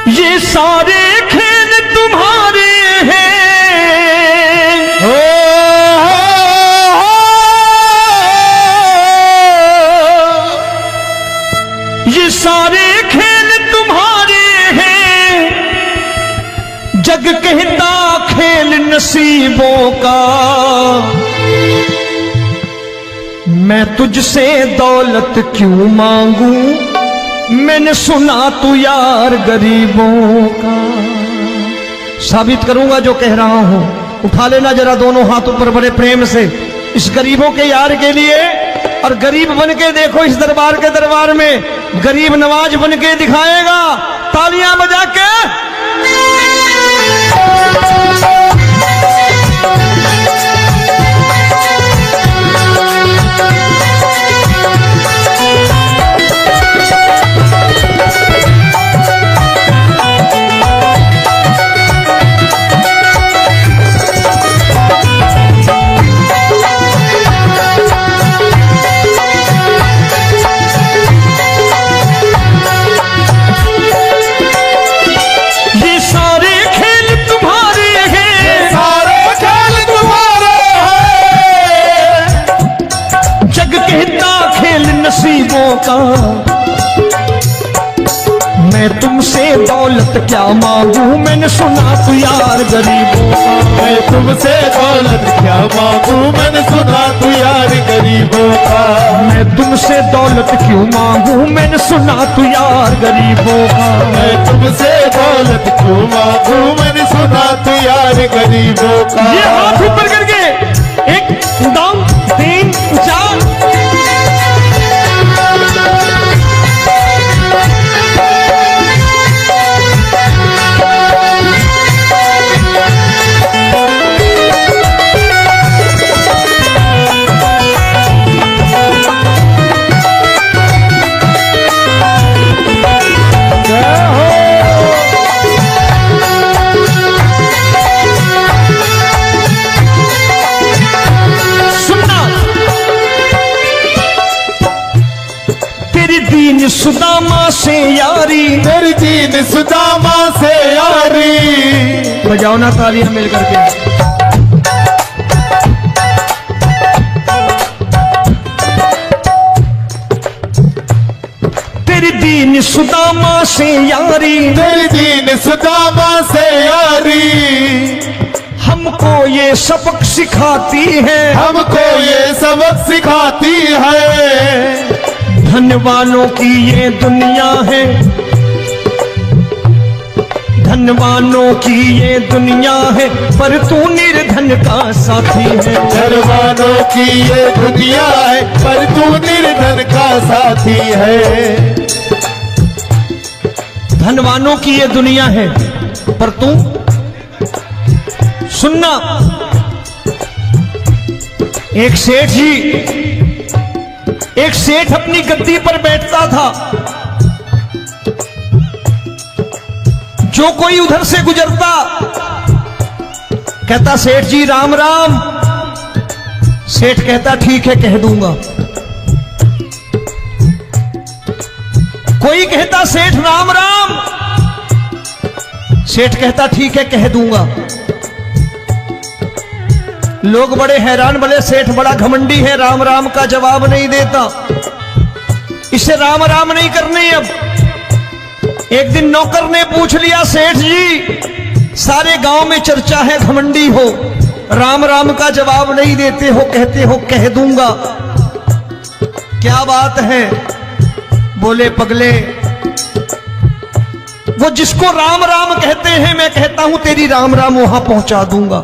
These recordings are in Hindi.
ये सारे खेल तुम्हारे हैं। ये सारे खेल तुम्हारे हैं। जग कहता खेल नसीबों का। मैं तुझसे दौलत क्यों मांगू, मैंने सुना तू यार गरीबों का। साबित करूंगा जो कह रहा हूं। उठा लेना जरा दोनों हाथ ऊपर बड़े प्रेम से इस गरीबों के यार के लिए। और गरीब बन के देखो इस दरबार के दरबार में गरीब नवाज बन के दिखाएगा, तालियां बजा के। नसीबों का। मैं तुमसे दौलत क्या मांगू, मैंने सुना तू यार गरीबों का। मैं तुमसे दौलत क्या मांगू, मैंने सुना तू यार गरीबों का। मैं तुमसे दौलत क्यों मांगू, मैंने सुना तू यार गरीबों का। मैं तुमसे दौलत क्यों मांगू, मैंने सुना तू यार गरीबों का। ये हाथ ऊपर करके 1 2 3 4। दीन सुदामा से यारी, तेरी दीन सुदामा से यारी। बजाओ ना तालियां मिल करके। तेरी दीन सुदामा से यारी, तेरी दीन सुदामा से यारी। हमको ये सबक सिखाती है, हमको ये सबक सिखाती है। धनवानों की ये दुनिया है, धनवानों की ये दुनिया है, पर तू निर्धन का साथी है। धनवानों की ये दुनिया है, पर तू निर्धन का साथी है। धनवानों की ये दुनिया है, पर तू सुनना। एक सेठ अपनी गद्दी पर बैठता था। जो कोई उधर से गुजरता कहता सेठ जी राम राम। सेठ कहता ठीक है कह दूंगा। कोई कहता सेठ राम राम। सेठ कहता ठीक है कह दूंगा। लोग बड़े हैरान, बोले सेठ बड़ा घमंडी है, राम राम का जवाब नहीं देता, इसे राम राम नहीं करनी। अब एक दिन नौकर ने पूछ लिया सेठ जी सारे गांव में चर्चा है घमंडी हो, राम राम का जवाब नहीं देते हो, कहते हो कह दूंगा, क्या बात है? बोले पगले वो जिसको राम राम कहते हैं मैं कहता हूं तेरी राम राम वहां पहुंचा दूंगा।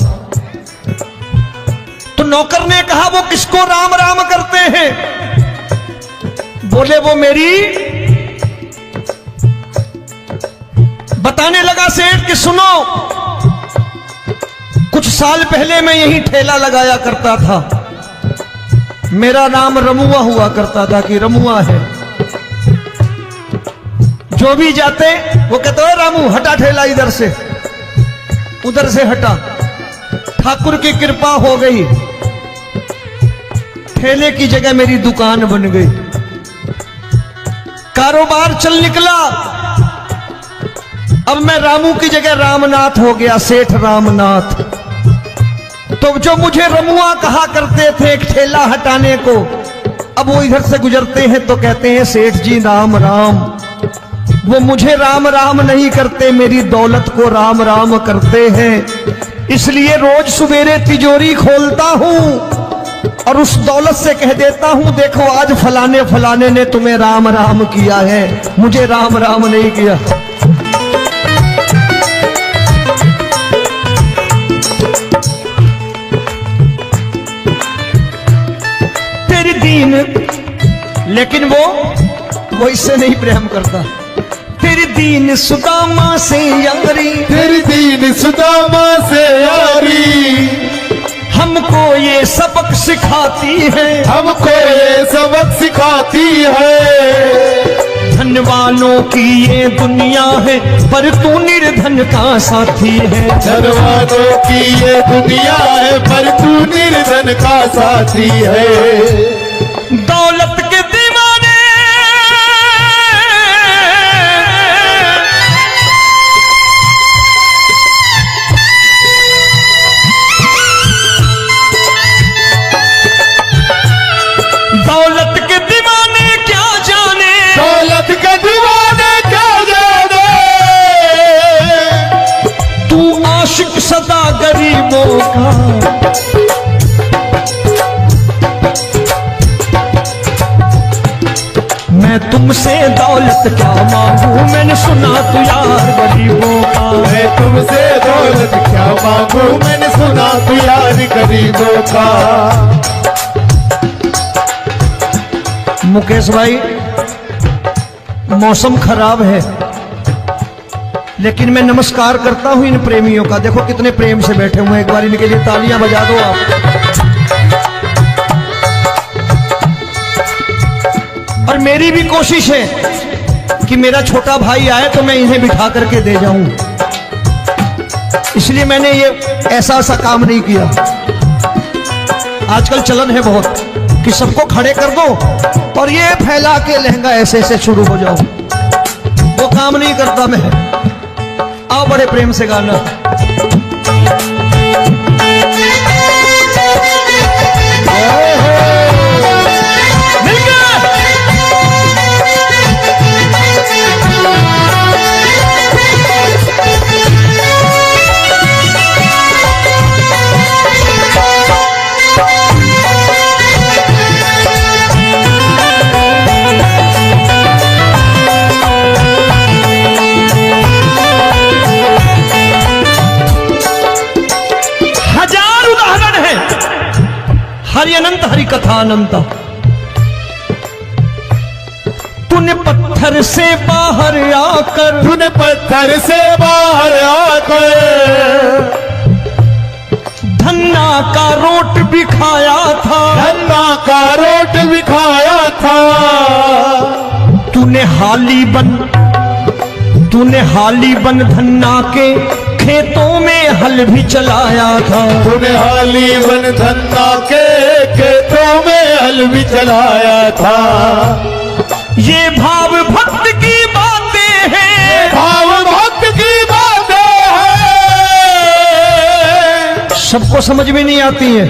तो नौकर ने कहा वो किसको राम राम करते हैं? बोले वो मेरी। बताने लगा सेठ कि सुनो, कुछ साल पहले मैं यही ठेला लगाया करता था, मेरा नाम रमुआ हुआ करता था कि रमुआ है। जो भी जाते वो कहते हो रामू हटा ठेला इधर से, उधर से हटा। ठाकुर की कृपा हो गई, ठेले की जगह मेरी दुकान बन गई, कारोबार चल निकला। अब मैं रामू की जगह रामनाथ हो गया, सेठ रामनाथ। तो जो मुझे रमुआ कहा करते थे एक ठेला हटाने को, अब वो इधर से गुजरते हैं तो कहते हैं सेठ जी राम राम। वो मुझे राम राम नहीं करते, मेरी दौलत को राम राम करते हैं। इसलिए रोज सवेरे तिजोरी खोलता हूं और उस दौलत से कह देता हूं, देखो आज फलाने फलाने ने तुम्हें राम राम किया है, मुझे राम राम नहीं किया। तेरी दीन, लेकिन वो इससे नहीं प्रेम करता। तेरी दीन सुदामा से यारी, तेरी दीन सुदामा से यारी, हमको ये सबक सिखाती है, हमको ये सबक सिखाती है। धन वालों की ये दुनिया है, पर तू निर्धन का साथी है। धन वालों की ये दुनिया है, पर तू निर्धन का साथी है। दौलत के दीवाने दौलत के दीवाने क्या जाने, दौलत के दीवाने क्या जाने, तू आशिक सदा गरीबों का। मैं तुमसे दौलत क्या मांगू, मैंने सुना तू यार गरीबों का। मैं तुमसे दौलत क्या मांगू, मैंने सुना तू यार गरीबों का। मुकेश भाई, मौसम खराब है, लेकिन मैं नमस्कार करता हूं इन प्रेमियों का। देखो कितने प्रेम से बैठे हुए हैं, एक बार इनके लिए तालियां बजा दो आप। और मेरी भी कोशिश है कि मेरा छोटा भाई आए तो मैं इन्हें बिठा करके दे जाऊं, इसलिए मैंने ये ऐसा काम नहीं किया। आजकल चलन है बहुत कि सबको खड़े कर दो और ये फैला के लहंगा ऐसे ऐसे शुरू हो जाओ, वो काम नहीं करता मैं। आओ बड़े प्रेम से गाना। हरि अनंत हरि कथा अनंत। तूने पत्थर से बाहर आकर, तूने पत्थर से बाहर आकर धन्ना का रोट भी खाया था, धन्ना का रोट भी खाया था। तूने हाली बन धन्ना के खेतों में हल भी चलाया था। तूने हाली बन धन्ना के खेतों में हल भी चलाया था। ये भाव भक्त की बातें हैं, भाव भक्त की बातें हैं, सबको समझ में नहीं आती है।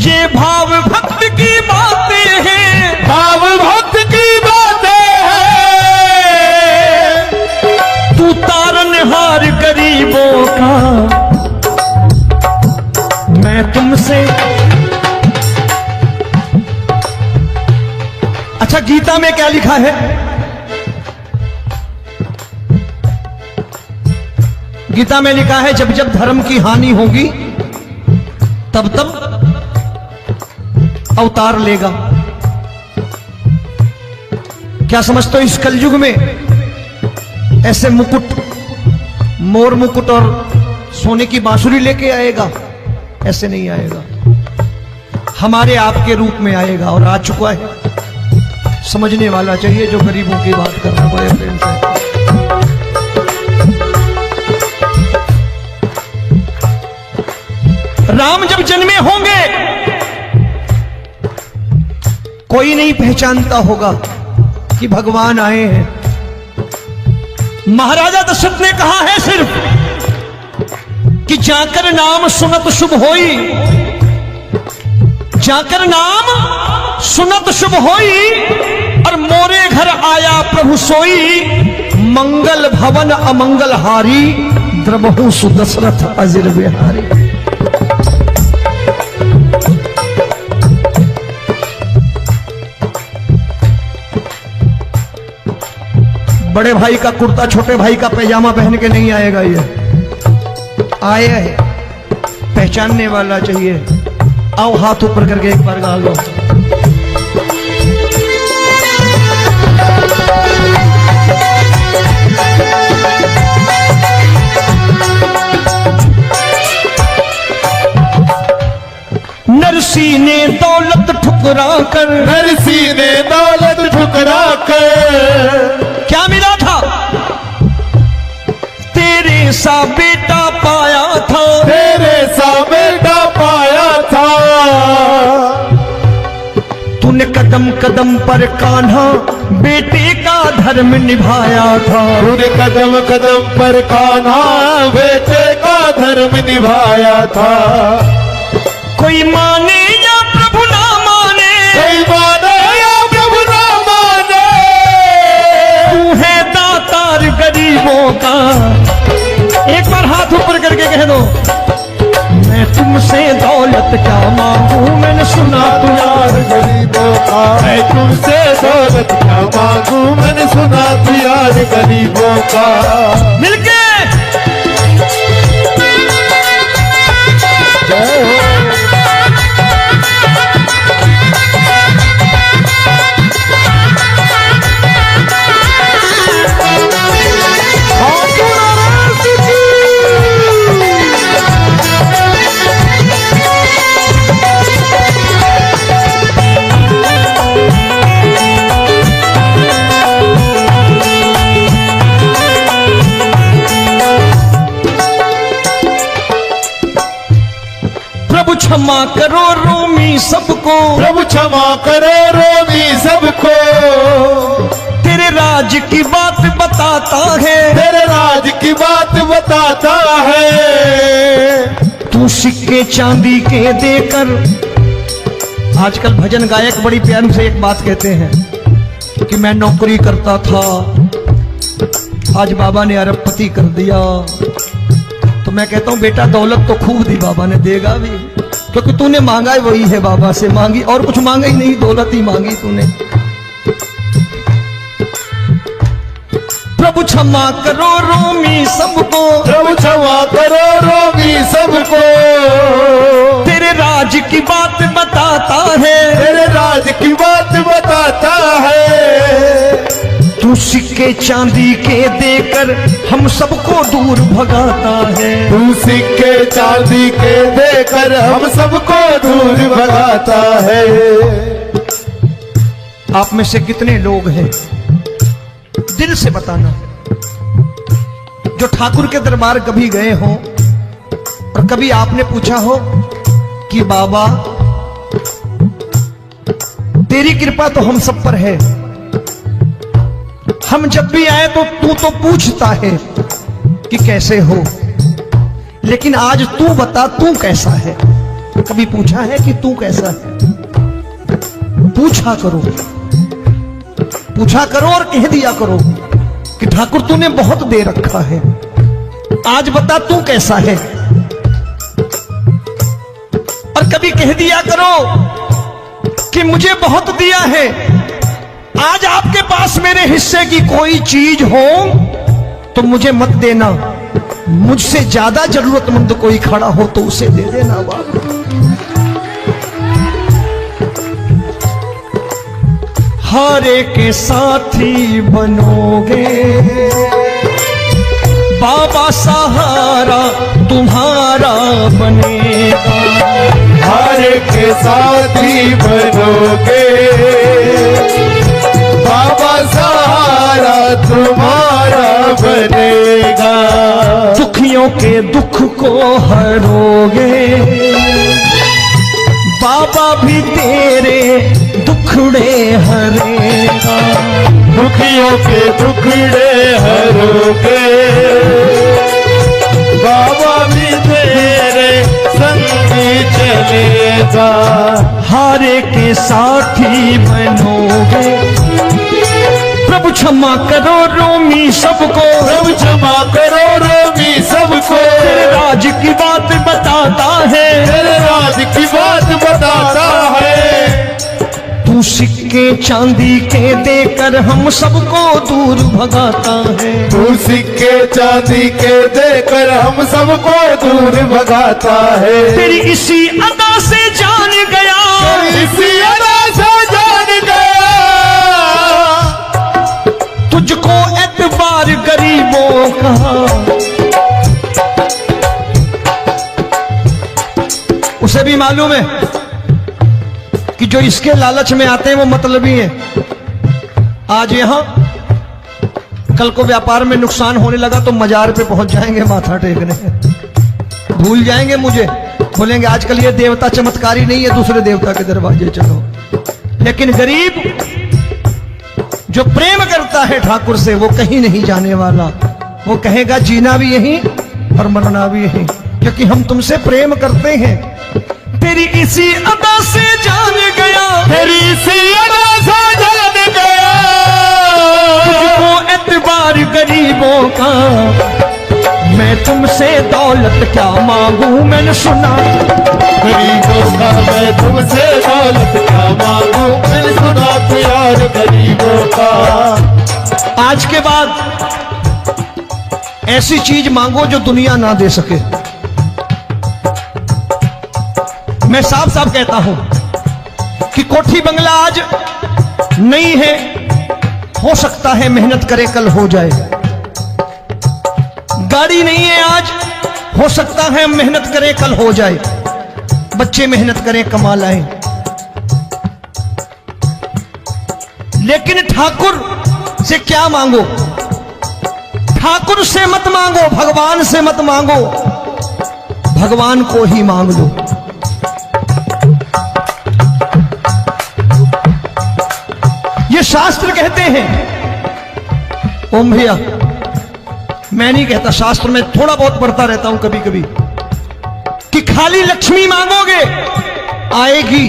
ये भाव भक्त की बातें हैं, भाव भक्त की बातें हैं। तू तारनहार गरीबों का, मैं तुमसे। अच्छा, गीता में क्या लिखा है? गीता में लिखा है जब जब धर्म की हानि होगी तब तब अवतार लेगा। क्या समझते हो, इस कलयुग में ऐसे मुकुट, मोर मुकुट और सोने की बांसुरी लेके आएगा? ऐसे नहीं आएगा, हमारे आपके रूप में आएगा और आ चुका है। समझने वाला चाहिए जो गरीबों की बात कर रहा है बड़े प्रेम से। राम जब जन्मे होंगे कोई नहीं पहचानता होगा कि भगवान आए हैं। महाराजा दशरथ ने कहा है सिर्फ कि जाकर नाम सुनत शुभ होई, जाकर नाम सुनत शुभ होई, और मोरे घर आया प्रभु सोई, मंगल भवन अमंगल हारी, द्रबहु सुदशरथ अजिर बिहारी। बड़े भाई का कुर्ता छोटे भाई का पैजामा पहन के नहीं आएगा, ये आया है पहचानने वाला चाहिए। आओ हाथ ऊपर करके एक बार गा लो। नरसी ने दौलत ठुकरा कर, नरसी ने दौलत ठुकरा कर, क्या मिला था? तेरे सा बेटा पाया था, तेरे सा बेटा पाया था। तूने कदम कदम पर कान्हा बेटे का धर्म निभाया था, तूने कदम कदम पर कान्हा बेटे का धर्म निभाया था। कोई माने या प्रभु ना माने, कोई माने या प्रभु ना माने, तू है दातार गरीबों का। एक बार हाथ ऊपर करके कह दो, मैं तुमसे दौलत क्या मांगू, मैंने सुना तू यार गरीबों का। मैं तुमसे दौलत क्या मांगू, मैंने सुना तू यार गरीबों का। मिलके जय हो। प्रभु क्षमा करो रोमी सबको, प्रभु क्षमा करो रोमी सबको। तेरे राज की बात बताता है, तेरे राज की बात बताता है। तू सिक्के चांदी के देकर। आजकल भजन गायक बड़ी प्यार से एक बात कहते हैं कि मैं नौकरी करता था, आज बाबा ने अरबपति कर दिया। तो मैं कहता हूं बेटा दौलत तो खूब दी बाबा ने, देगा भी, क्योंकि तूने मांगा है वही है बाबा से मांगी, और कुछ मांगा ही नहीं, दौलत ही मांगी तूने। प्रभु क्षमा करो रोमी सबको, प्रभु क्षमा करो रोमी सबको। तेरे राज की बात बताता है, तेरे राज की बात बताता है। तू सिक्के चांदी के देकर हम सबको दूर भगाता है। तू सिक्के चांदी के देकर हम सबको दूर भगाता है। आप में से कितने लोग हैं, दिल से बताना, जो ठाकुर के दरबार कभी गए हो और कभी आपने पूछा हो कि बाबा तेरी कृपा तो हम सब पर है, हम जब भी आए तो तू तो पूछता है कि कैसे हो, लेकिन आज तू बता तू कैसा है। कभी पूछा है कि तू कैसा है? पूछा करो, पूछा करो और कह दिया करो कि ठाकुर तूने बहुत दे रखा है, आज बता तू कैसा है। और कभी कह दिया करो कि मुझे बहुत दिया है, आज आपके पास मेरे हिस्से की कोई चीज हो तो मुझे मत देना, मुझसे ज्यादा जरूरतमंद कोई खड़ा हो तो उसे दे देना बाबा। हारे के साथी बनोगे बाबा, सहारा तुम्हारा बनेगा। हारे के साथी बनोगे बाबा, सहारा तुम्हारा बनेगा। दुखियों के दुख को हरोगे बाबा, भी तेरे दुख दुखड़े हरेगा। दुखियों के दुखड़े हरोगे, बाबा भी तेरे संगी चलेगा। हारे के साथी बनोगे, प्रभु क्षमा करो रोमी सबको, प्रभु क्षमा करो रोमी सबको। तेरे राज की बात बताता है, तेरे राज की बात बताता है। तू सिक्के चांदी के देकर हम सबको दूर भगाता है। तू सिक्के चांदी के देकर हम सबको दूर भगाता है। तेरी इसी अदा से जान गया, इसी अदा से जान गया, तुझको एतबार गरीबों का। उसे भी मालूम है कि जो इसके लालच में आते हैं वो मतलबी हैं। आज यहां कल को व्यापार में नुकसान होने लगा तो मजार पे पहुंच जाएंगे माथा टेकने, भूल जाएंगे मुझे, बोलेंगे आजकल ये देवता चमत्कारी नहीं है, दूसरे देवता के दरवाजे चलो। लेकिन गरीब जो प्रेम करता है ठाकुर से वो कहीं नहीं जाने वाला, वो कहेगा जीना भी यहीं और मरना भी यहीं, क्योंकि हम तुमसे प्रेम करते हैं। तेरी इसी अदा से जान गया, तेरी इसी अदा से जान गया, तुझको एतबार गरीबों का। मैं तुमसे दौलत क्या मांगू, मैंने सुना गरीबों का। मैं तुमसे दौलत क्या मांगू, मैंने सुना प्यार गरीबों का। आज के बाद ऐसी चीज मांगो जो दुनिया ना दे सके। मैं साफ साफ कहता हूं कि कोठी बंगला आज नहीं है, हो सकता है मेहनत करे कल हो जाए। गाड़ी नहीं है आज, हो सकता है मेहनत करे कल हो जाए। बच्चे मेहनत करें कमा लाएं, लेकिन ठाकुर से क्या मांगो? ठाकुर से मत मांगो, भगवान से मत मांगो, भगवान को ही मांग लो। ये शास्त्र कहते हैं, ओम भैया मैं नहीं कहता, शास्त्र में थोड़ा बहुत पढ़ता रहता हूं कभी कभी, कि खाली लक्ष्मी मांगोगे आएगी,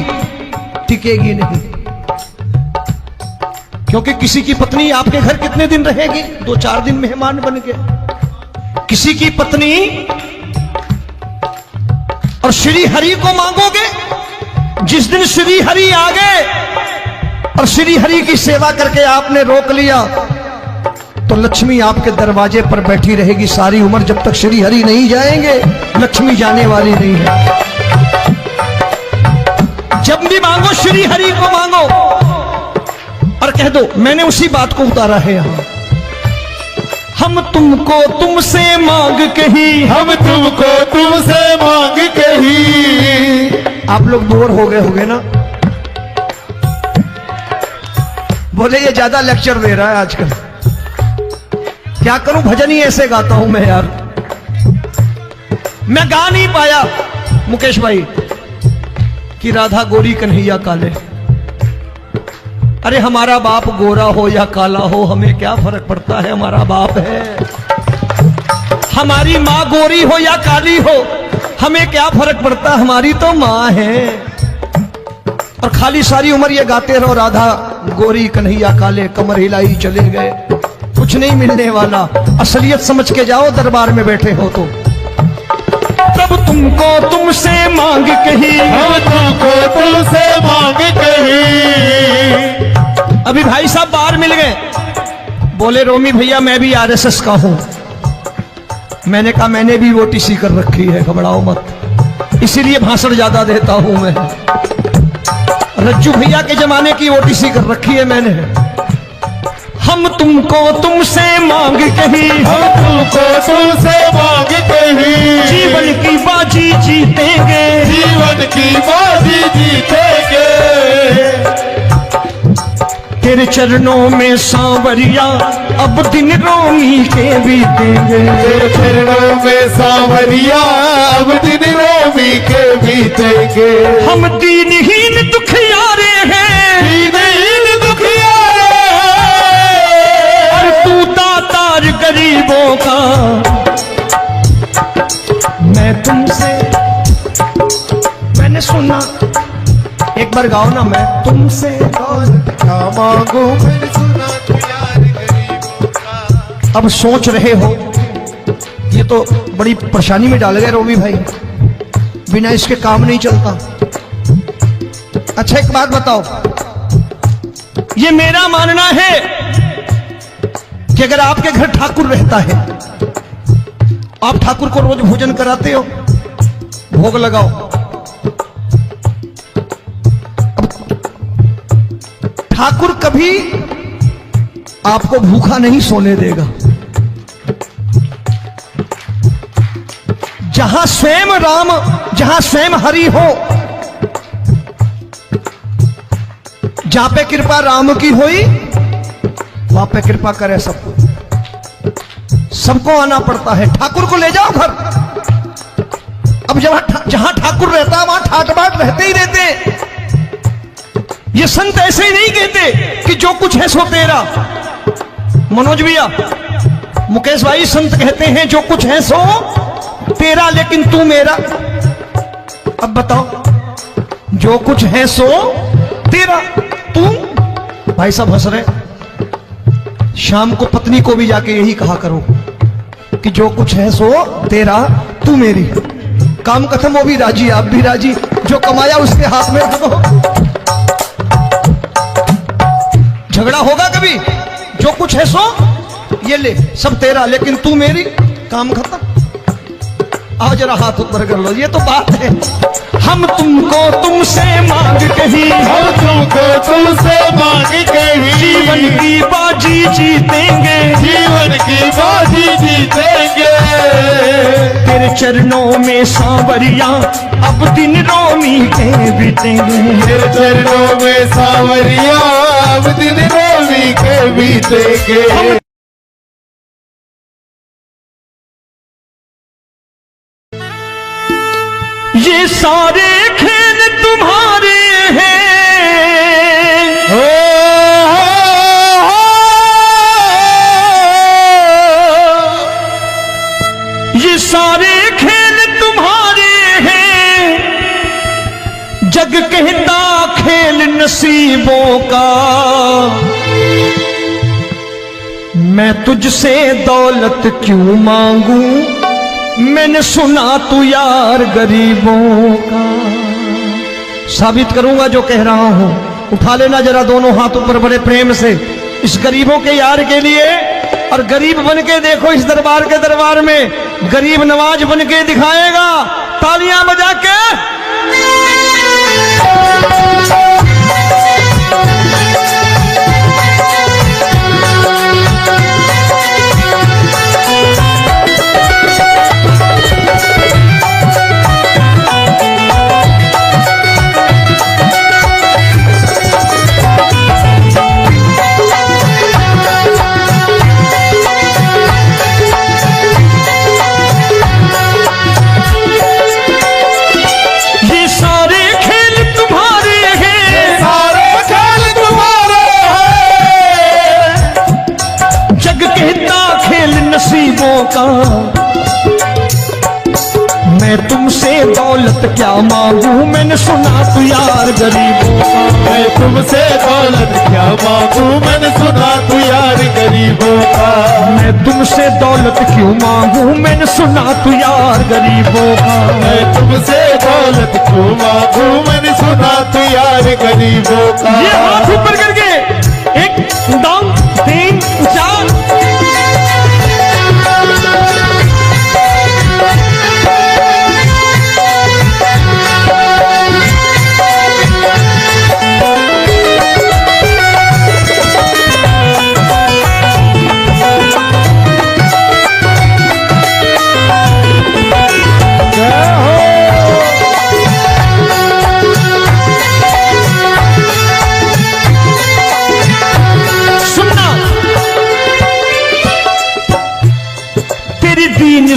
टिकेगी नहीं। क्योंकि किसी की पत्नी आपके घर कितने दिन रहेगी? 2-4 दिन मेहमान बन के। किसी की पत्नी और श्री हरि को मांगोगे, जिस दिन श्री हरि आ गए और श्री हरि की सेवा करके आपने रोक लिया तो लक्ष्मी आपके दरवाजे पर बैठी रहेगी सारी उम्र। जब तक श्री हरि नहीं जाएंगे लक्ष्मी जाने वाली नहीं है। जब भी मांगो श्री हरि को मांगो और कह दो मैंने उसी बात को उतारा है यहां। हम तुमको तुमसे मांग कही, हम तुमको तुमसे मांग कही। आप लोग बोर हो गए होंगे ना, बोले ये ज्यादा लेक्चर दे रहा है आजकल। क्या करूं, भजन ही ऐसे गाता हूं मैं यार। मैं गा नहीं पाया मुकेश भाई कि राधा गोरी कन्हैया काले। अरे हमारा बाप गोरा हो या काला हो हमें क्या फर्क पड़ता है, हमारा बाप है। हमारी माँ गोरी हो या काली हो हमें क्या फर्क पड़ता, हमारी तो माँ है। और खाली सारी उम्र ये गाते रहो राधा गोरी कन्हैया काले, कमर हिलाई चले गए, कुछ नहीं मिलने वाला। असलियत समझ के जाओ दरबार में बैठे हो तो। तब तुमको तुमसे मांग कही, हम तुमको तुमसे मांग कही। अभी भाई साहब बाहर मिल गए, बोले रोमी भैया मैं भी आरएसएस का हूं। मैंने कहा मैंने भी ओटीसी कर रखी है, घबराओ मत, इसीलिए भाषण ज्यादा देता हूं मैं। रज्जू भैया के जमाने की ओटीसी कर रखी है मैंने। हम तुमको तुमसे मांग कही, हम तुमको तुमसे मांग कही। जीवन की बाजी जीतेंगे, जीवन की बाजी जीतेंगे। तेरे चरणों में सांवरिया अब दिन रोमी के बीतेंगे। तेरे चरणों में सांवरिया अब दिन रोमी के बीतेंगे। हम दीनहीन दुखियारे हैं, दीन बार गाओ ना, मैं तुमसे दौलत क्या मांगू मैंने सुना तू यार गरीबों का। अब सोच रहे हो, ये तो बड़ी परेशानी में डाल गए रोबी भाई, बिना इसके काम नहीं चलता। अच्छा एक बात बताओ, ये मेरा मानना है कि अगर आपके घर ठाकुर रहता है, आप ठाकुर को रोज भोजन कराते हो, भोग लगाओ, ठाकुर कभी आपको भूखा नहीं सोने देगा। जहां स्वयं राम, जहां स्वयं हरि हो, जहां पे कृपा राम की हुई, वहां पे कृपा करे सबको, सबको आना पड़ता है। ठाकुर को ले जाओ घर। अब जहां ठाकुर रहता है वहां ठाट बाट रहते ही रहते। ये संत ऐसे ही नहीं कहते कि जो कुछ है सो तेरा। मनोज भैया, मुकेश भाई, संत कहते हैं जो कुछ है सो तेरा लेकिन तू मेरा। अब बताओ, जो कुछ है सो तेरा, तू। भाई साहब हंस रहे। शाम को पत्नी को भी जाके यही कहा करो कि जो कुछ है सो तेरा, तू मेरी। काम खत्म, वो भी राजी, आप भी राजी, जो कमाया उसके हाथ में रख दो। झगड़ा होगा कभी? जो कुछ है सो ये ले, सब तेरा लेकिन तू मेरी, काम खत्म। आओ जरा हाथ ऊपर कर लो, ये तो बात है। हम तुमको तुमसे मांग कहीं, हम तुमको तुमसे मांग कहीं, जीवन की बाजी जीतेंगे, जीवन की बाजी जीतेंगे। तेरे चरणों में सांवरिया अब दिन रोमी के बीतेंगे, तेरे चरणों में सांवरिया अब दिन रोमी के बीतेंगे। ये सारे खेल तुम्हारे हैं, ये सारे खेल तुम्हारे हैं, जग कहता खेल नसीबों का। मैं तुझसे दौलत क्यों मांगू, मैंने सुना तू यार गरीबों का। साबित करूंगा जो कह रहा हूं। उठा लेना जरा दोनों हाथ ऊपर बड़े प्रेम से, इस गरीबों के यार के लिए। और गरीब बन के देखो इस दरबार के दरबार में, गरीब नवाज बन के दिखाएगा, तालियां बजा के। नसीबों का। मैं तुमसे दौलत क्या मांगू, मैंने सुना तू यार गरीबों का। मैं तुमसे दौलत क्या मांगू, मैंने सुना तू यार गरीबों का। मैं तुमसे दौलत क्यों मांगू, मैंने सुना तू यार गरीबों का। मैं तुमसे दौलत क्यों मांगू, मैंने सुना तू यार गरीबों का। ये हाथ ऊपर करके, एक दो तीन चार।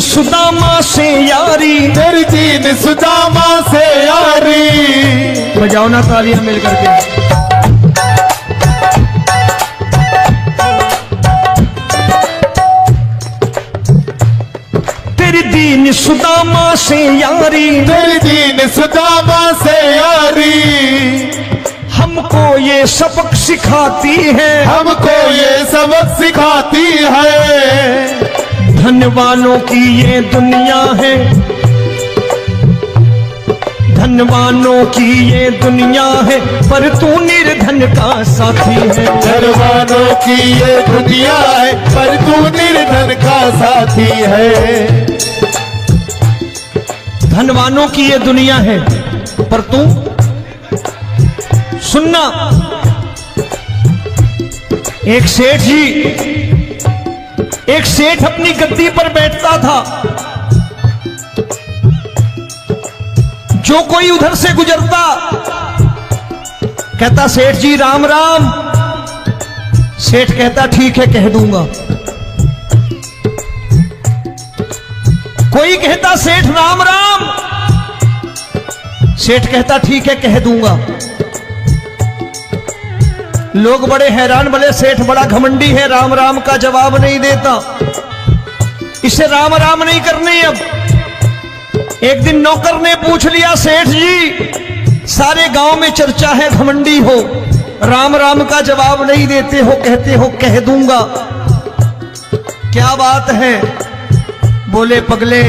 सुदामा से यारी, तेरी दीन सुदामा से यारी। बजाओ ना तालियां मिल करके। तेरी दीन सुदामा से यारी, तेरी दीन सुदामा से यारी। हमको ये सबक सिखाती है, हमको ये सबक सिखाती है। धनवानों की ये दुनिया है, धनवानों की ये दुनिया है, पर तू निर्धन का साथी है। धनवानों की ये दुनिया है, पर तू निर्धन का साथी है। धनवानों की ये दुनिया है, पर तू सुनना। एक सेठ जी, एक सेठ अपनी गद्दी पर बैठता था। जो कोई उधर से गुजरता कहता सेठ जी राम राम। सेठ कहता ठीक है कह दूंगा। कोई कहता सेठ राम राम। सेठ कहता ठीक है कह दूंगा। लोग बड़े हैरान, बोले सेठ बड़ा घमंडी है, राम राम का जवाब नहीं देता, इसे राम राम नहीं करनी। अब एक दिन नौकर ने पूछ लिया, सेठ जी सारे गांव में चर्चा है घमंडी हो, राम राम का जवाब नहीं देते हो, कहते हो कह दूंगा, क्या बात है? बोले पगले,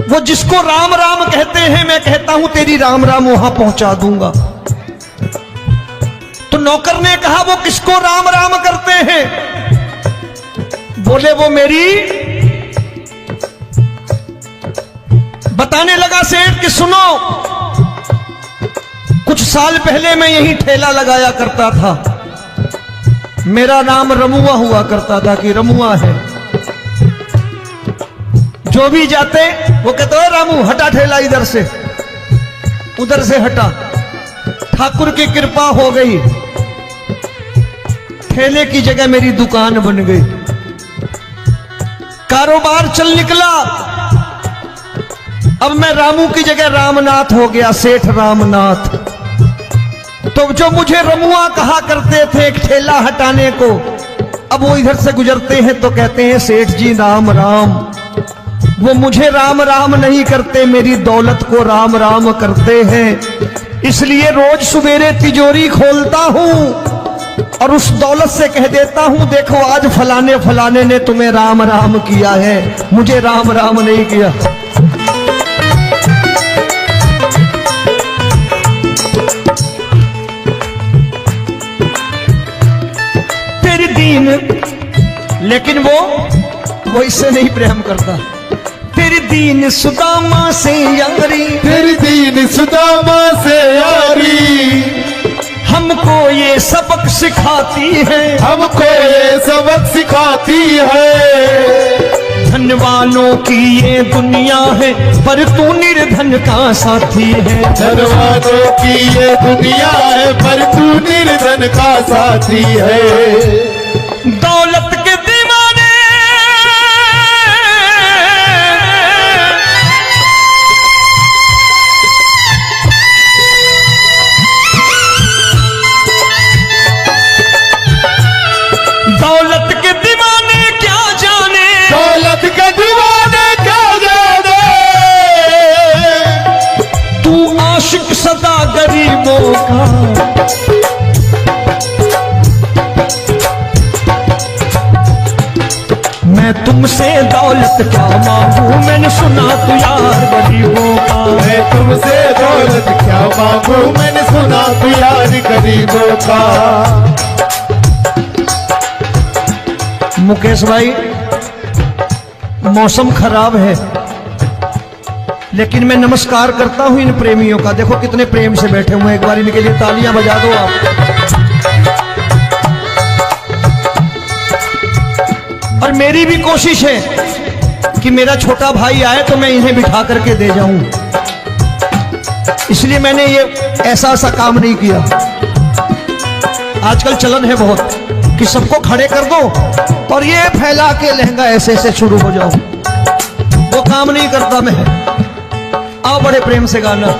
वो जिसको राम राम कहते हैं मैं कहता हूं तेरी राम राम वहां पहुंचा दूंगा। तो नौकर ने कहा वो किसको राम राम करते हैं? बोले वो मेरी। बताने लगा सेठ कि सुनो, कुछ साल पहले मैं यही ठेला लगाया करता था, मेरा नाम रमुआ हुआ करता था कि रमुआ है। जो भी जाते वो कहते हो रामू हटा ठेला इधर से, उधर से हटा। ठाकुर की कृपा हो गई, ठेले की जगह मेरी दुकान बन गई, कारोबार चल निकला। अब मैं रामू की जगह रामनाथ हो गया, सेठ रामनाथ। तो जो मुझे रमुआ कहा करते थे एक ठेला हटाने को, अब वो इधर से गुजरते हैं तो कहते हैं सेठ जी राम राम। वो मुझे राम राम नहीं करते, मेरी दौलत को राम राम करते हैं। इसलिए रोज सवेरे तिजोरी खोलता हूं और उस दौलत से कह देता हूं देखो आज फलाने फलाने ने तुम्हें राम राम किया है, मुझे राम राम नहीं किया। तेरी दीन, लेकिन वो इससे नहीं प्रेम करता। तेरी दीन सुदामा से यारी, तेरी दीन सुदामा से यारी, हमको ये सबक सिखाती है, हमको ये सबक सिखाती है। धनवानों की ये दुनिया है, पर तू निर्धन का साथी है। धनवानों की ये दुनिया है, पर तू निर्धन का साथी है। दौलत के दीवाने दौलत के दीवाने क्या जाने, दौलत के दीवाने क्या जाने, तू आशिक सदा गरीबों का। मैं तुमसे दौलत क्या मांगू, मैंने सुना तू यार गरीबों का। मैं तुमसे दौलत क्या मांगू, मैंने सुना तू यार गरीबों का। मुकेश भाई मौसम खराब है, लेकिन मैं नमस्कार करता हूं इन प्रेमियों का। देखो कितने प्रेम से बैठे हुए हैं, एक बार इनके लिए तालियां बजा दो आप। और मेरी भी कोशिश है कि मेरा छोटा भाई आए तो मैं इन्हें बिठा करके दे जाऊं, इसलिए मैंने ये ऐसा काम नहीं किया। आजकल चलन है बहुत कि सबको खड़े कर दो और ये फैला के लहंगा ऐसे ऐसे शुरू हो जाओ, वो काम नहीं करता मैं। आओ बड़े प्रेम से गाना।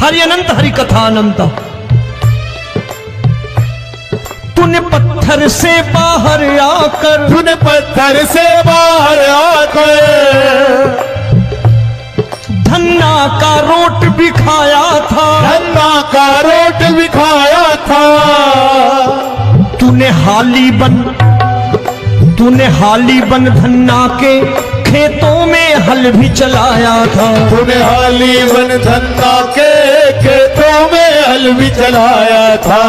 हरि अनंत हरि कथा अनंत। तूने पत्थर से बाहर आकर, तूने पत्थर से बाहर आकर धन्ना का रोट भी खाया था, धन्ना का रोट भी खाया था। तूने हाली बन धन्ना के खेतों में हल भी चलाया था। तूने हाली बन धन्ना के खेतों में हल भी चलाया था।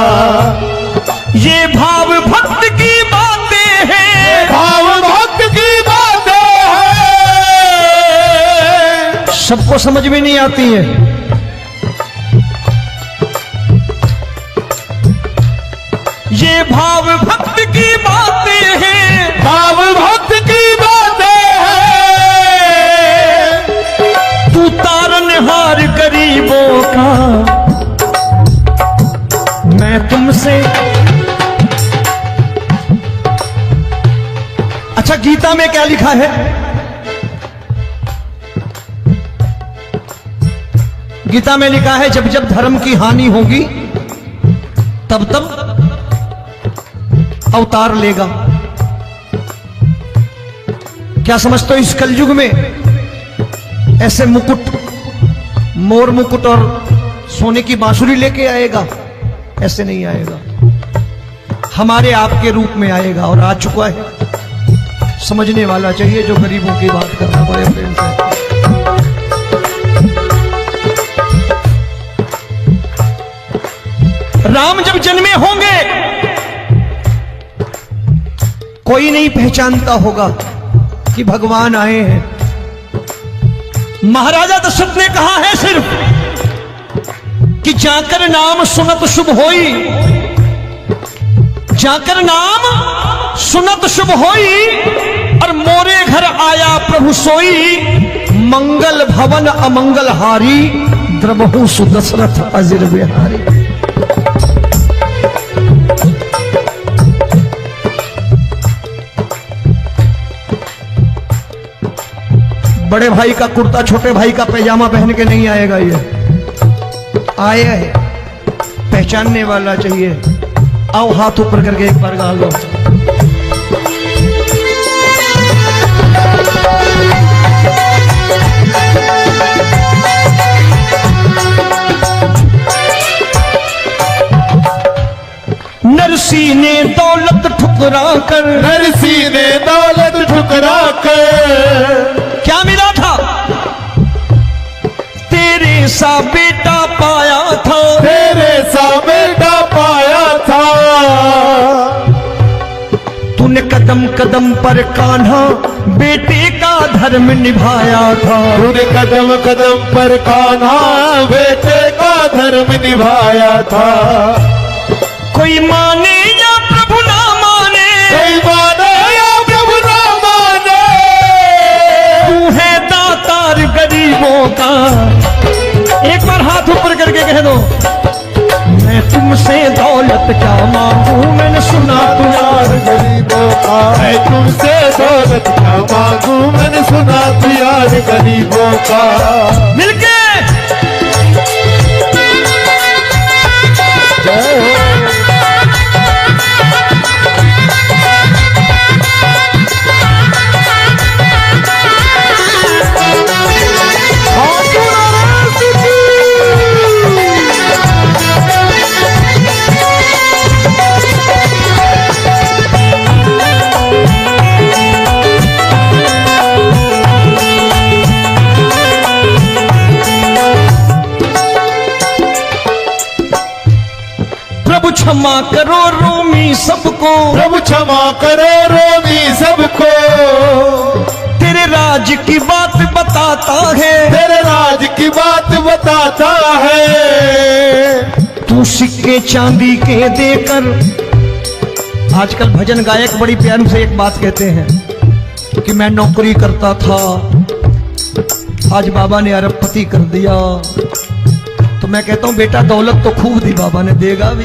ये भाव भक्त की बातें हैं, भाव भक्त की बातें हैं, सबको समझ में नहीं आती है। ये भाव भक्त की बातें हैं, भाव भक्त की बातें हैं। तू तारनहार गरीबों का, मैं तुमसे। अच्छा, गीता में क्या लिखा है? गीता में लिखा है जब जब धर्म की हानि होगी तब तब अवतार लेगा। क्या समझते हो, इस कलयुग में ऐसे मुकुट, मोर मुकुट और सोने की बांसुरी लेके आएगा? ऐसे नहीं आएगा, हमारे आपके रूप में आएगा और आ चुका है। समझने वाला चाहिए जो गरीबों की बात करना बड़े प्रेम से। राम जब जन्मे होंगे कोई नहीं पहचानता होगा कि भगवान आए हैं। महाराजा दशरथ ने कहा है सिर्फ कि जाकर नाम सुनत शुभ होई, जाकर नाम सुनत शुभ होई, और मोरे घर आया प्रभु सोई। मंगल भवन अमंगल हारी, द्रबहु सुदशरथ अजिर बिहारी। बड़े भाई का कुर्ता छोटे भाई का पैजामा पहन के नहीं आएगा, ये आया है, पहचानने वाला चाहिए। आओ हाथ ऊपर करके एक बार गा लो। नरसी ने दौलत ठुकरा कर, नरसी ने दौलत ठुकरा कर क्या मिला था? तेरे सा बेटा पाया था, तेरे सा बेटा पाया था। तूने कदम कदम पर कान्हा बेटे का धर्म निभाया था। तूने कदम कदम पर कान्हा बेटे का धर्म निभाया था। कोई माने या प्रभु ना माने, कोई माने या प्रभु ना माने, तू है दातार गरीबों का। एक बार हाथ ऊपर करके कह दो, मैं तुमसे दौलत क्या मांगू, मैंने सुना तू यार गरीबों का। मैं तुमसे दौलत क्या मांगू, मैंने सुना तू यार गरीबों का। मिलके जय हो। प्रभु क्षमा करो रोमी सबको, प्रभु क्षमा करो रोमी सबको। तेरे राज की बात बताता है, तेरे राज की बात बताता है। तू सिक्के चांदी के देकर। आजकल भजन गायक बड़ी प्यार से एक बात कहते हैं कि मैं नौकरी करता था, आज बाबा ने अरबपति कर दिया। तो मैं कहता हूं बेटा दौलत तो खूब दी बाबा ने, देगा भी,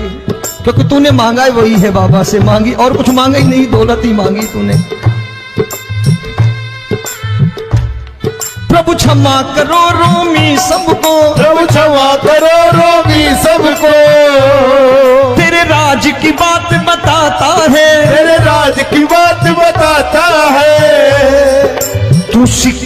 क्योंकि तूने मांगा है वही है बाबा से मांगी, और कुछ मांगा ही नहीं, दौलत ही मांगी तूने। प्रभु क्षमा करो रोमी सबको, प्रभु क्षमा करो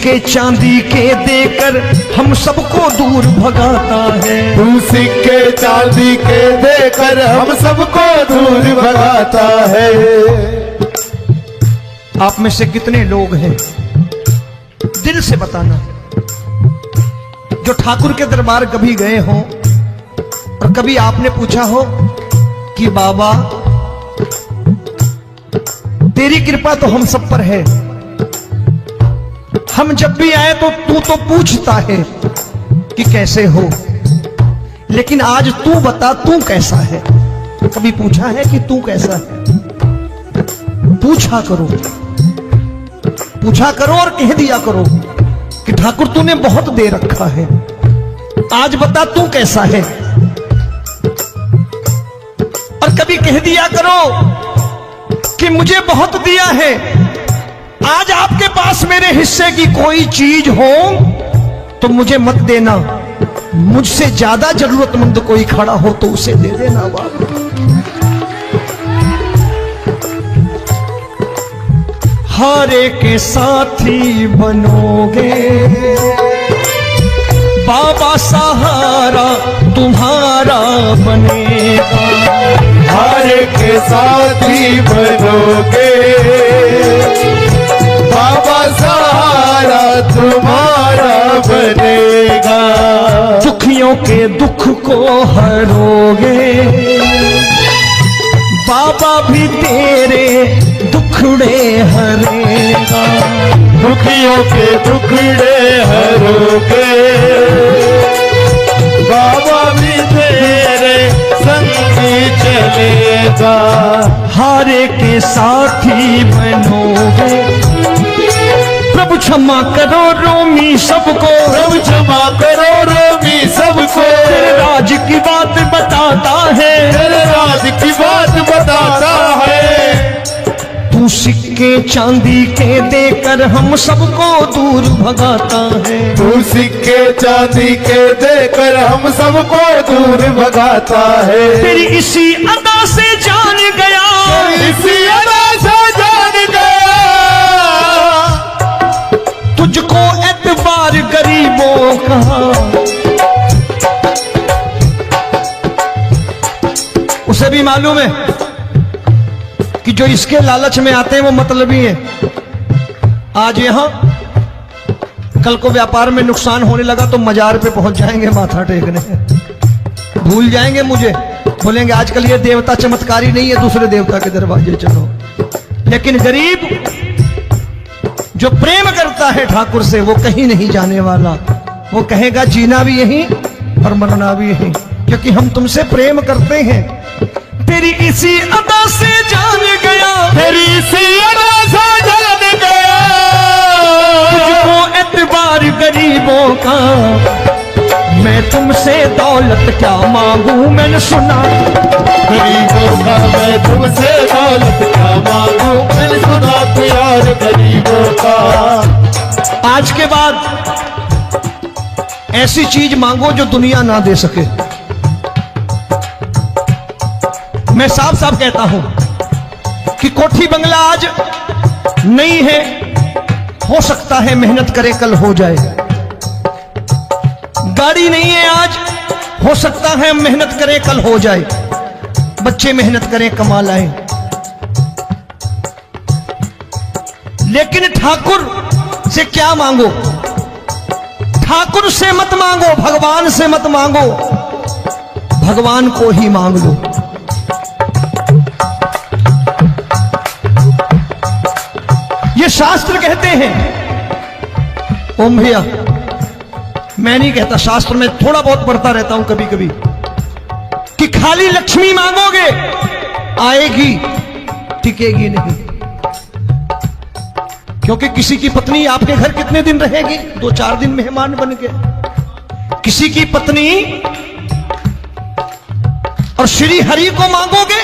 सिक्के चांदी के देकर हम सबको दूर भगाता है। तू सिक्के चांदी के देकर हम सबको दूर भगाता है। आप में से कितने लोग हैं, दिल से बताना, जो ठाकुर के दरबार कभी गए हो और कभी आपने पूछा हो कि बाबा तेरी कृपा तो हम सब पर है, हम जब भी आए तो तू तो पूछता है कि कैसे हो, लेकिन आज तू बता तू कैसा है। कभी पूछा है कि तू कैसा है? पूछा करो, पूछा करो और कह दिया करो कि ठाकुर तूने बहुत दे रखा है, आज बता तू कैसा है। और कभी कह दिया करो कि मुझे बहुत दिया है, आज आपके पास मेरे हिस्से की कोई चीज हो तो मुझे मत देना, मुझसे ज्यादा जरूरतमंद कोई खड़ा हो तो उसे दे देना बाबा। हारे के साथी बनोगे बाबा, सहारा तुम्हारा बनेगा। हारे के साथी बनोगे बाबा, सहारा तुम्हारा बनेगा। दुखियों के दुख को हरोगे बाबा, भी तेरे दुखड़े हरेगा। दुखियों के दुखड़े हरोगे बाबा, भी तेरे संग चलेगा। हारे के साथी बनोगे, प्रभु क्षमा करो रोमी सबको, प्रभु क्षमा करो रोमी सबको। तेरे राज की बात बताता है, तेरे राज की बात बताता है। तू सिक्के चांदी के देकर हम सबको दूर भगाता है। तू सिक्के चांदी के देकर हम सबको दूर भगाता है। तेरी इसी अदा से जान गया, इसी अदा से जान गया, तुझको एतबार गरीबों का। उसे भी मालूम है कि जो इसके लालच में आते हैं वो मतलबी हैं। आज यहां कल को व्यापार में नुकसान होने लगा तो मजार पे पहुंच जाएंगे माथा टेकने, भूल जाएंगे मुझे, बोलेंगे आजकल ये देवता चमत्कारी नहीं है, दूसरे देवता के दरवाजे चलो। लेकिन गरीब जो प्रेम करता है ठाकुर से वो कहीं नहीं जाने वाला, वो कहेगा जीना भी यहीं और मरना भी यहीं, क्योंकि हम तुमसे प्रेम करते हैं। तेरी इसी अदा से जान गया, तेरी इसी अदा से जान गया, तुझको एतबार गरीबों का। मैं तुमसे दौलत क्या मांगू, मैंने सुना गरीबों का। मैं तुमसे दौलत क्या मांगू, मैंने सुना प्यार गरीबों का। आज के बाद ऐसी चीज मांगो जो दुनिया ना दे सके। मैं साफ साफ कहता हूं कि कोठी बंगला आज नहीं है, हो सकता है मेहनत करे कल हो जाए। गाड़ी नहीं है आज, हो सकता है मेहनत करे कल हो जाए। बच्चे मेहनत करें कमा लाएं, लेकिन ठाकुर से क्या मांगो? ठाकुर से मत मांगो, भगवान से मत मांगो, भगवान को ही मांग लो। ये शास्त्र कहते हैं। ओम भैया, मैं नहीं कहता, शास्त्र में थोड़ा बहुत पढ़ता रहता हूं कभी कभी, कि खाली लक्ष्मी मांगोगे आएगी, टिकेगी नहीं। क्योंकि किसी की पत्नी आपके घर कितने दिन रहेगी? 2-4 दिन मेहमान बन के। किसी की पत्नी और श्री हरि को मांगोगे,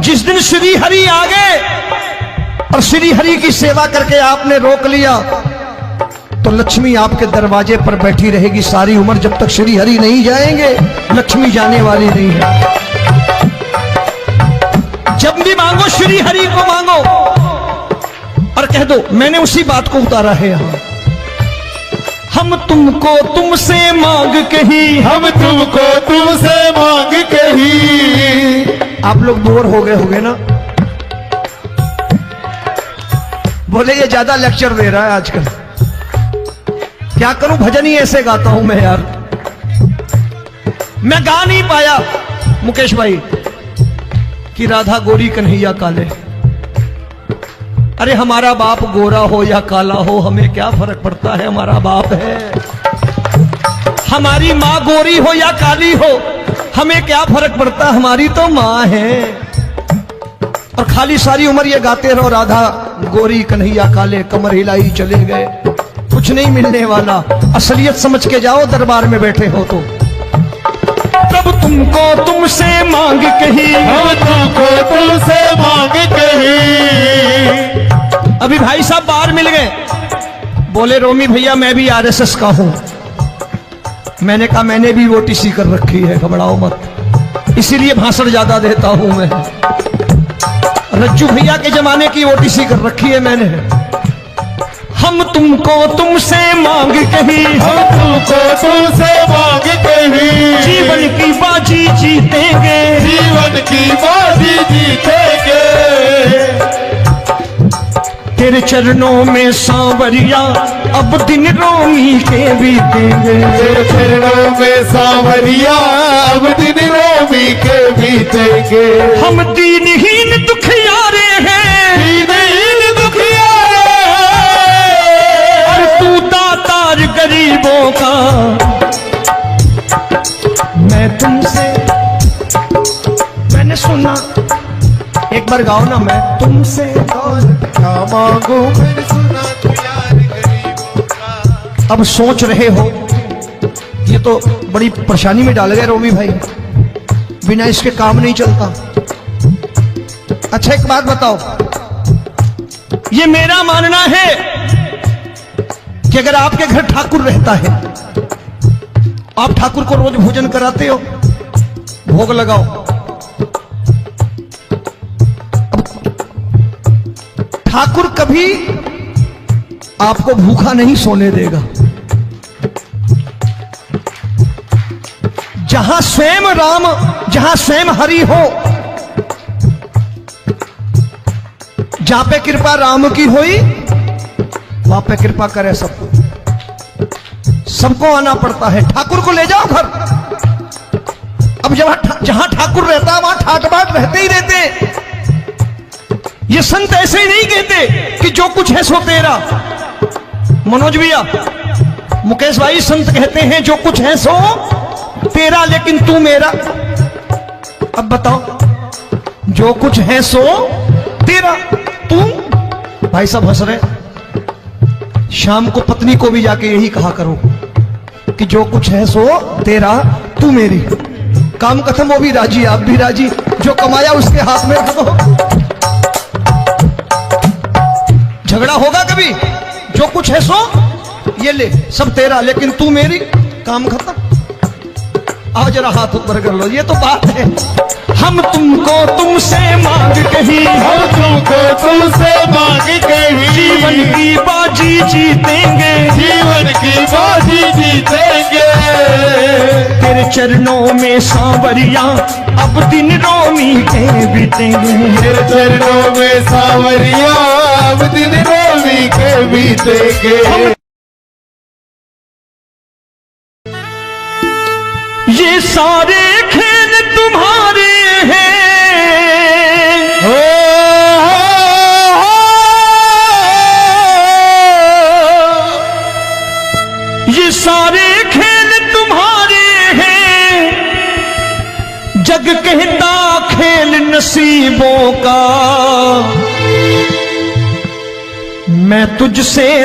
जिस दिन श्री हरि आ गए और श्री हरि की सेवा करके आपने रोक लिया तो लक्ष्मी आपके दरवाजे पर बैठी रहेगी सारी उम्र। जब तक श्री हरि नहीं जाएंगे लक्ष्मी जाने वाली नहीं है। जब भी मांगो श्री हरि को मांगो और कह दो मैंने उसी बात को उतारा है यहां। हम तुमको तुमसे मांग कही, हम तुमको तुमसे मांग कही। आप लोग बोर हो गए होंगे ना, बोले ये ज्यादा लेक्चर दे रहा है आजकल। क्या करूं, भजन ही ऐसे गाता हूं मैं यार। मैं गा नहीं पाया मुकेश भाई कि राधा गोरी कन्हैया काले। अरे हमारा बाप गोरा हो या काला हो, हमें क्या फर्क पड़ता है, हमारा बाप है। हमारी माँ गोरी हो या काली हो, हमें क्या फर्क पड़ता, हमारी तो माँ है। और खाली सारी उम्र ये गाते रहो राधा गोरी कन्हैया काले, कमर हिलाई चले गए, कुछ नहीं मिलने वाला। असलियत समझ के जाओ, दरबार में बैठे हो तो। तब तुमको तुमसे मांग कही, हम तुमको तुमसे मांग कही। अभी भाई साहब बाहर मिल गए, बोले रोमी भैया मैं भी आरएसएस का हूं। मैंने कहा मैंने भी ओटीसी कर रखी है, घबराओ मत, इसीलिए भाषण ज्यादा देता हूं मैं। रज्जू भैया के जमाने की ओटीसी कर रखी है मैंने। हम तुमको तुमसे मांग कही, हम तुमको तुमसे मांग कही। जीवन की बाजी जीतेंगे, जीवन की बाजी जीतेंगे। तेरे चरणों में सांवरिया अब दिन रोमी के बीतेंगे। तेरे चरणों में सांवरिया अब दिन रोमी के बीतेंगे। हम दीनहीन दुखियारे हैं, दीनहीन दुखियारे और तू दातार गरीबों का। मैं तुमसे, मैंने सुना, एक बार गाओ ना, मैं तुमसे क्या मांगू, मैंने सुना तू यार गरीबों का। अब सोच रहे हो, ये तो बड़ी परेशानी में डाल गए रोमी भाई, बिना इसके काम नहीं चलता। अच्छा एक बात बताओ, ये मेरा मानना है कि अगर आपके घर ठाकुर रहता है, आप ठाकुर को रोज भोजन कराते हो, भोग लगाओ, ठाकुर कभी आपको भूखा नहीं सोने देगा। जहां स्वयं राम, जहां स्वयं हरि हो, जहां पे कृपा राम की हुई, वहां पे कृपा करे सबको। सबको आना पड़ता है, ठाकुर को ले जाओ घर। अब जहां ठाकुर रहता है वहां ठाट बाट रहते ही रहते। ये संत ऐसे ही नहीं कहते कि जो कुछ है सो तेरा। मनोज भैया, मुकेश भाई, संत कहते हैं जो कुछ है सो तेरा, लेकिन तू मेरा। अब बताओ, जो कुछ है सो तेरा, तू। भाई साहब हंस रहे। शाम को पत्नी को भी जाके यही कहा करो कि जो कुछ है सो तेरा, तू मेरी। काम खत्म, वो भी राजी, आप भी राजी, जो कमाया उसके हाथ में रख दो। झगड़ा होगा कभी, जो कुछ है सो ये ले, सब तेरा, लेकिन तू मेरी, काम खत्म। आओ जरा हाथ ऊपर कर लो, ये तो बात है। हम तुमको तुमसे मांग कही, हम तुमको तुमसे मांग कही। जीवन की बाजी जीतेंगे, जीवन की बाजी जीतेंगे। तेरे चरणों में सांवरिया अब दिन रोमी के बीतेंगे। तेरे चरणों में सांवरिया अब दिन रोमी के बीतेंगे। ये सारे खेल तुम्हारे हैं, ये सारे खेल तुम्हारे हैं। जग कहता खेल नसीबों का, मैं तुझसे